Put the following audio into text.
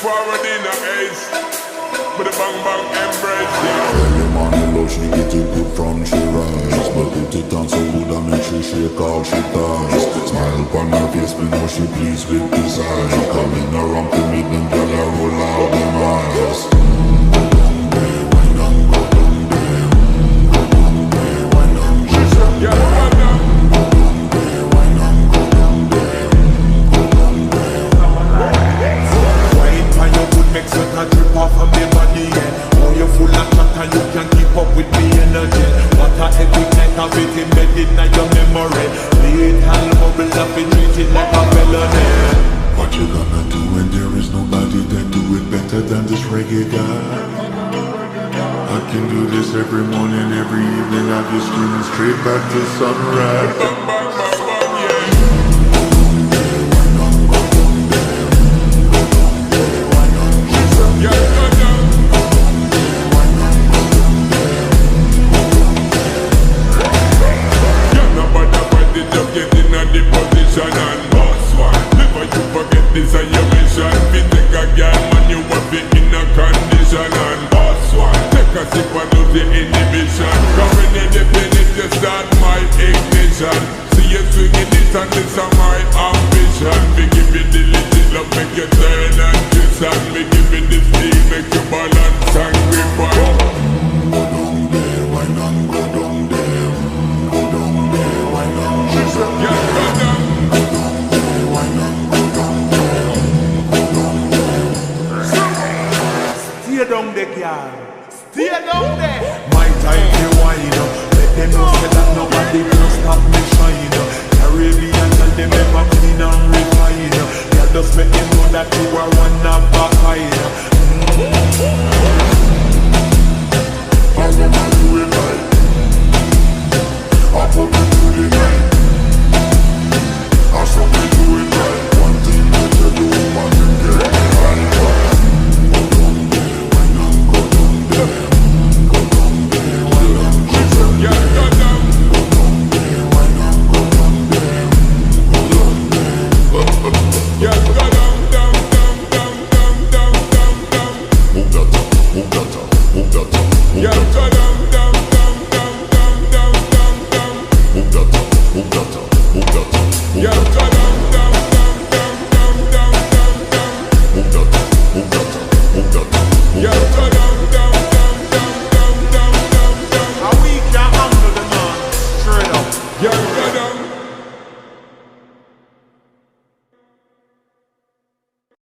forward in a ace. With a bang bang embrace, yeah. Early morning love, she get it good from she rise. But put it on so good and make she shake all she ties. Smile upon her face, me know she pleased with this eye. Coming around to meet them, girl, I roll out them eyes. Go down there, why not go down there? Go down there, why not go down there? Yeah, go down. Go down there, why not go down there? Go down there. Wine for your good make sweat a drip off of me body, yeah. Oh, you full of chat and you can keep up with me energy. What a epic night of it embedded in your memory. Lethal bubble up and treat it like a melody. What you gonna do when there is nobody that do it better than this reggae guy? I can do this every morning, every evening. I just screaming straight back to sunrise.